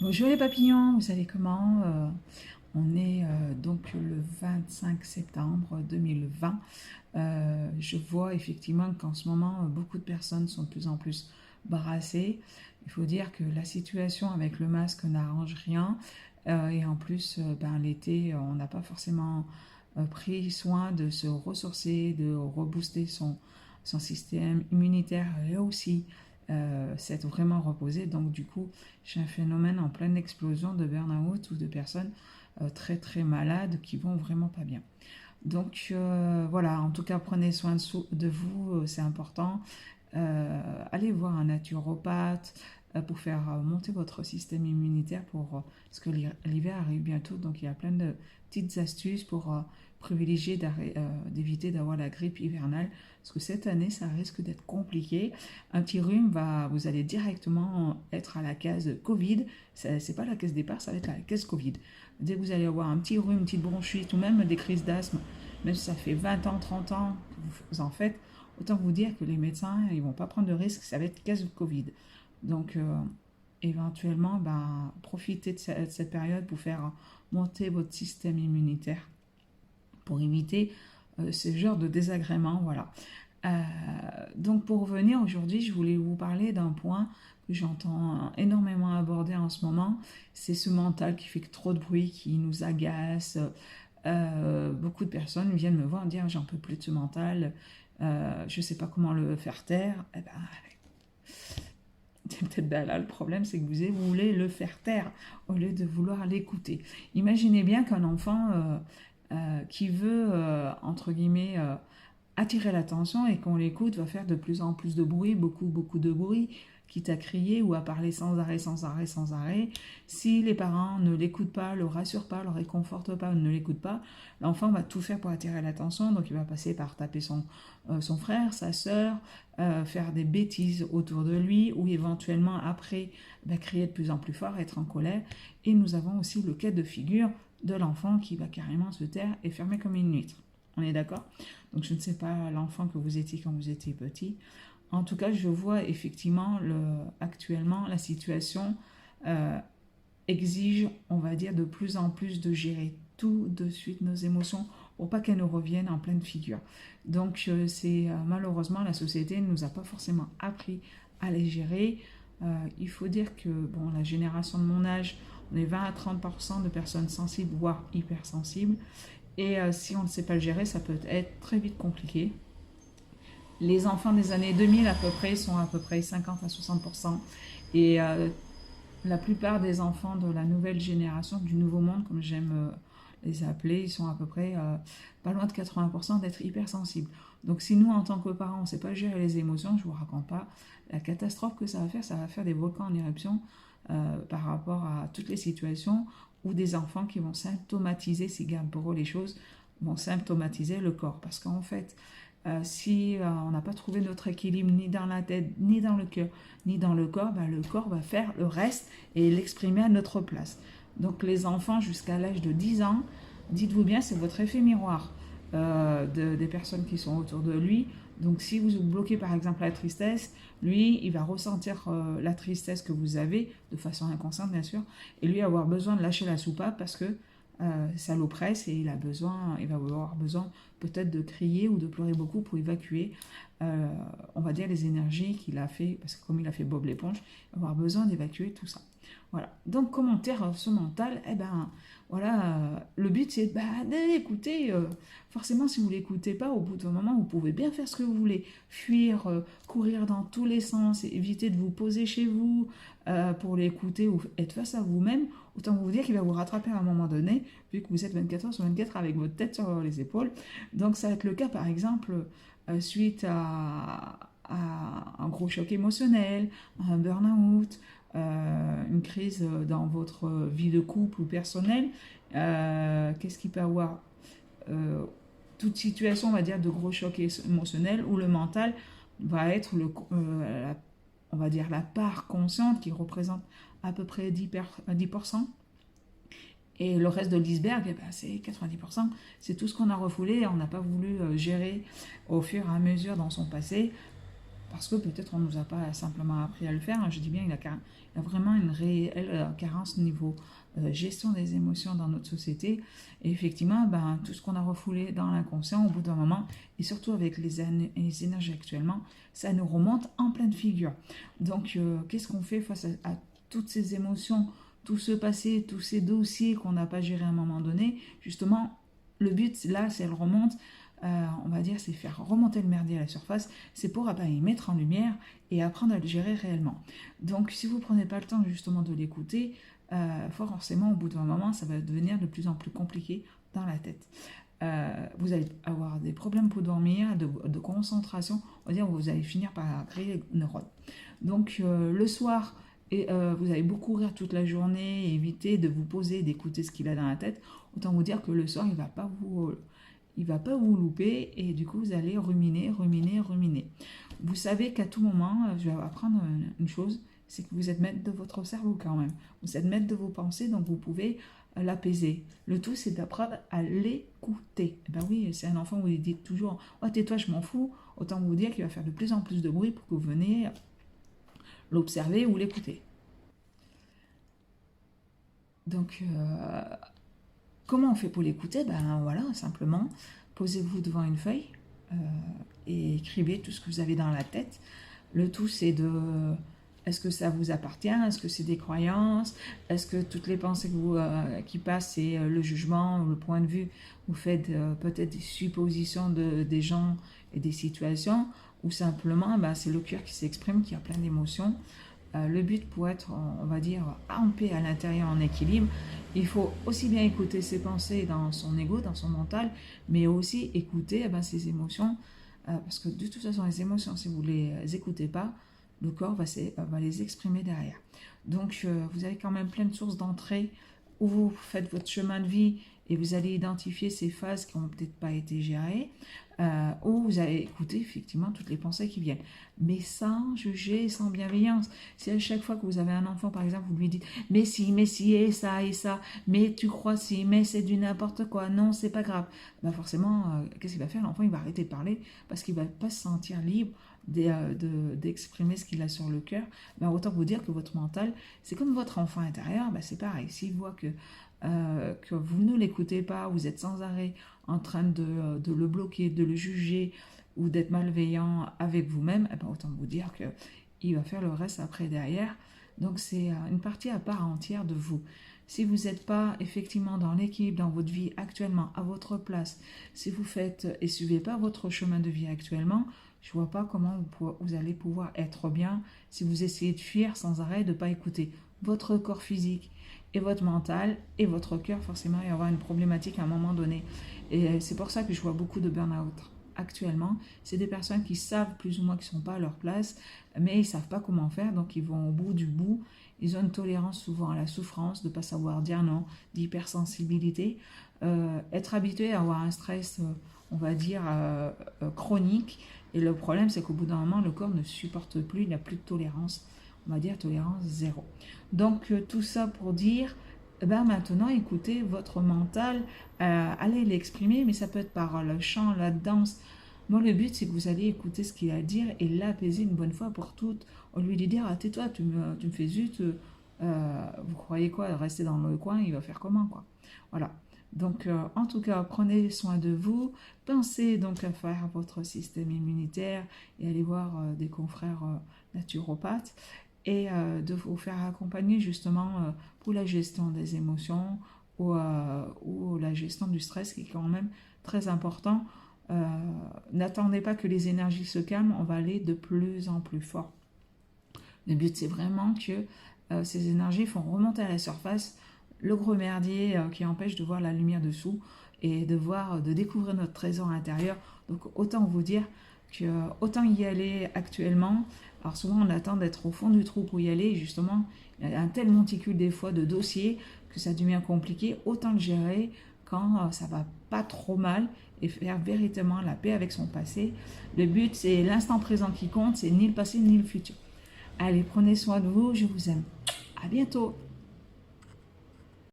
Bonjour les papillons, vous savez comment on est donc le 25 septembre 2020. Je vois effectivement qu'en ce moment, beaucoup de personnes sont de plus en plus brassées. Il faut dire que la situation avec le masque n'arrange rien. Et en plus, l'été, on n'a pas forcément pris soin de se ressourcer, de rebooster son système immunitaire et aussi s'être vraiment reposé. Donc du coup, j'ai un phénomène en pleine explosion de burn-out ou de personnes très très malades qui vont vraiment pas bien. Donc voilà, en tout cas, prenez soin de vous, c'est important. Allez voir un naturopathe pour faire monter votre système immunitaire parce que l'hiver arrive bientôt, donc il y a plein de petites astuces pour privilégier d'éviter d'avoir la grippe hivernale parce que cette année ça risque d'être compliqué. Un petit rhume vous allez directement être à la case Covid. C'est pas la case départ, ça va être la case Covid. Dès que vous allez avoir un petit rhume, une petite bronchite ou même des crises d'asthme, même si ça fait 20 ans, 30 ans que vous en faites, autant vous dire que les médecins, ils vont pas prendre de risques, ça va être case Covid. Donc, éventuellement, profitez de cette période pour faire monter votre système immunitaire, pour éviter ce genre de désagréments. Voilà. Euh, donc, pour revenir aujourd'hui, je voulais vous parler d'un point que j'entends énormément aborder en ce moment. C'est ce mental qui fait trop de bruit, qui nous agace. Beaucoup de personnes viennent me voir dire j'en peux plus de ce mental, je sais pas comment le faire taire. Eh ben, c'est peut-être là le problème, c'est que vous voulez le faire taire au lieu de vouloir l'écouter. Imaginez bien qu'un enfant qui veut, entre guillemets, attirer l'attention et qu'on l'écoute va faire de plus en plus de bruit, beaucoup, beaucoup de bruit, quitte à crier ou à parler sans arrêt, sans arrêt, sans arrêt. Si les parents ne l'écoutent pas, le rassurent pas, le réconfortent pas, ne l'écoutent pas, l'enfant va tout faire pour attirer l'attention, donc il va passer par taper son frère, sa sœur, faire des bêtises autour de lui, ou éventuellement après crier de plus en plus fort, être en colère. Et nous avons aussi le cas de figure de l'enfant qui va carrément se taire et fermer comme une huître. On est d'accord? Donc je ne sais pas l'enfant que vous étiez quand vous étiez petit. En tout cas, je vois effectivement actuellement la situation euh, exige, on va dire, de plus en plus de gérer tout de suite nos émotions pour pas qu'elles nous reviennent en pleine figure. Donc c'est malheureusement la société ne nous a pas forcément appris à les gérer. Il faut dire que bon, la génération de mon âge, on est 20 à 30% de personnes sensibles, voire hypersensibles. Et si on ne sait pas le gérer, ça peut être très vite compliqué. Les enfants des années 2000 à peu près sont à peu près 50 à 60%. Et la plupart des enfants de la nouvelle génération, du nouveau monde, comme j'aime les appeler, ils sont à peu près pas loin de 80% d'être hypersensibles. Donc si nous, en tant que parents, on ne sait pas gérer les émotions, je ne vous raconte pas la catastrophe que ça va faire des volcans en éruption par rapport à toutes les situations où des enfants qui vont symptomatiser, s'ils gardent pour eux les choses, vont symptomatiser le corps. Parce qu'en fait, si on n'a pas trouvé notre équilibre ni dans la tête, ni dans le cœur, ni dans le corps va faire le reste et l'exprimer à notre place. Donc les enfants jusqu'à l'âge de 10 ans, dites-vous bien, c'est votre effet miroir des personnes qui sont autour de lui. Donc si vous bloquez par exemple la tristesse, lui, il va ressentir la tristesse que vous avez, de façon inconsciente bien sûr, et lui avoir besoin de lâcher la soupape parce que ça l'oppresse et il va avoir besoin peut-être de crier ou de pleurer beaucoup pour évacuer, on va dire, les énergies qu'il a fait, parce que comme il a fait Bob l'éponge, il va avoir besoin d'évacuer tout ça. Voilà. Donc, commentaire ce mental, eh ben, voilà, le but c'est d'écouter. Forcément, si vous ne l'écoutez pas, au bout d'un moment, vous pouvez bien faire ce que vous voulez. Fuir, courir dans tous les sens, éviter de vous poser chez vous pour l'écouter ou être face à vous-même. Autant vous dire qu'il va vous rattraper à un moment donné, vu que vous êtes 24 heures sur 24 avec votre tête sur les épaules. Donc, ça va être le cas, par exemple, suite à un gros choc émotionnel, un burn-out, une crise dans votre vie de couple ou personnelle. Qu'est-ce qu'il peut y avoir toute situation, on va dire, de gros choc émotionnel où le mental va être on va dire la part consciente qui représente à peu près 10%. Et le reste de l'iceberg, eh ben, c'est 90%. C'est tout ce qu'on a refoulé et on n'a pas voulu gérer au fur et à mesure dans son passé parce que peut-être on ne nous a pas simplement appris à le faire. Je dis bien, il y a vraiment une réelle carence au niveau gestion des émotions dans notre société. Et effectivement, ben, tout ce qu'on a refoulé dans l'inconscient, au bout d'un moment, et surtout avec les énergies actuellement, ça nous remonte en pleine figure. Donc, qu'est-ce qu'on fait face à toutes ces émotions, tout ce passé, tous ces dossiers qu'on n'a pas gérés à un moment donné? Justement, le but, là, c'est le remonte. On va dire, c'est faire remonter le merdier à la surface, c'est pour y mettre en lumière et apprendre à le gérer réellement. Donc, si vous ne prenez pas le temps justement de l'écouter, forcément, au bout d'un moment, ça va devenir de plus en plus compliqué dans la tête. Vous allez avoir des problèmes pour dormir, de concentration, on va dire, vous allez finir par créer des neurones. Donc, le soir, vous allez beaucoup rire toute la journée, éviter de vous poser, d'écouter ce qu'il a dans la tête. Autant vous dire que le soir, il va pas vous louper et du coup vous allez ruminer. Vous savez qu'à tout moment, je vais apprendre une chose, c'est que vous êtes maître de votre cerveau quand même. Vous êtes maître de vos pensées, donc vous pouvez l'apaiser. Le tout, c'est d'apprendre à l'écouter. Ben oui, c'est un enfant, vous lui dites toujours « Oh, tais-toi, je m'en fous », autant vous dire qu'il va faire de plus en plus de bruit pour que vous veniez l'observer ou l'écouter. Donc, comment on fait pour l'écouter? Ben voilà, simplement, posez-vous devant une feuille et écrivez tout ce que vous avez dans la tête. Le tout, c'est de... Est-ce que ça vous appartient? Est-ce que c'est des croyances? Est-ce que toutes les pensées qui passent, c'est le jugement ou le point de vue? Vous faites peut-être des suppositions des gens et des situations, ou simplement, ben, c'est le cœur qui s'exprime, qui a plein d'émotions. Le but pour être, on va dire, en paix à l'intérieur, en équilibre, il faut aussi bien écouter ses pensées dans son ego, dans son mental, mais aussi écouter ses émotions, parce que de toute façon, les émotions, si vous ne les écoutez pas, le corps va les exprimer derrière. Donc, vous avez quand même plein de sources d'entrée où vous faites votre chemin de vie et vous allez identifier ces phases qui n'ont peut-être pas été gérées, où vous allez écouter effectivement toutes les pensées qui viennent, mais sans juger, sans bienveillance. Si à chaque fois que vous avez un enfant, par exemple, vous lui dites « mais si, et ça, mais tu crois si, mais c'est du n'importe quoi, non, c'est pas grave », ben forcément, qu'est-ce qu'il va faire? L'enfant, il va arrêter de parler parce qu'il ne va pas se sentir libre d'exprimer ce qu'il a sur le cœur. Ben, autant vous dire que votre mental, c'est comme votre enfant intérieur, ben, c'est pareil. S'il voit que vous ne l'écoutez pas, vous êtes sans arrêt en train de le bloquer, de le juger ou d'être malveillant avec vous-même, eh ben, autant vous dire qu'il va faire le reste après derrière. Donc c'est une partie à part entière de vous. Si vous n'êtes pas effectivement dans l'équilibre dans votre vie actuellement, à votre place, si vous faites et suivez pas votre chemin de vie actuellement, je ne vois pas comment vous allez pouvoir être bien si vous essayez de fuir sans arrêt, de ne pas écouter votre corps physique et votre mental et votre cœur. Forcément, il va y avoir une problématique à un moment donné. Et c'est pour ça que je vois beaucoup de burn-out actuellement. C'est des personnes qui savent plus ou moins qu'ils ne sont pas à leur place, mais ils ne savent pas comment faire, donc ils vont au bout du bout. Ils ont une tolérance souvent à la souffrance, de ne pas savoir dire non, d'hypersensibilité, être habitué à avoir un stress, on va dire, chronique. Et le problème, c'est qu'au bout d'un moment, le corps ne supporte plus, il n'a plus de tolérance. On va dire tolérance zéro. Donc, tout ça pour dire, maintenant, écoutez votre mental, allez l'exprimer, mais ça peut être par le chant, la danse. Moi, le but, c'est que vous allez écouter ce qu'il a à dire et l'apaiser une bonne fois pour toutes. Au lieu de dire, ah, tais-toi, tu me fais zut, vous croyez quoi, rester dans le coin, il va faire comment, quoi. Voilà. Donc, en tout cas, prenez soin de vous. Pensez donc à faire votre système immunitaire et aller voir des confrères naturopathes et de vous faire accompagner justement pour la gestion des émotions ou la gestion du stress qui est quand même très important. N'attendez pas que les énergies se calment, on va aller de plus en plus fort. Le but, c'est vraiment que ces énergies font remonter à la surface le gros merdier qui empêche de voir la lumière dessous et de découvrir notre trésor intérieur. Donc autant vous dire que autant y aller actuellement. Alors souvent on attend d'être au fond du trou pour y aller, et justement il y a un tel monticule des fois de dossiers que ça devient compliqué, autant le gérer quand ça va pas trop mal et faire véritablement la paix avec son passé. Le but, c'est l'instant présent qui compte, c'est ni le passé ni le futur. Allez, prenez soin de vous, je vous aime. À bientôt.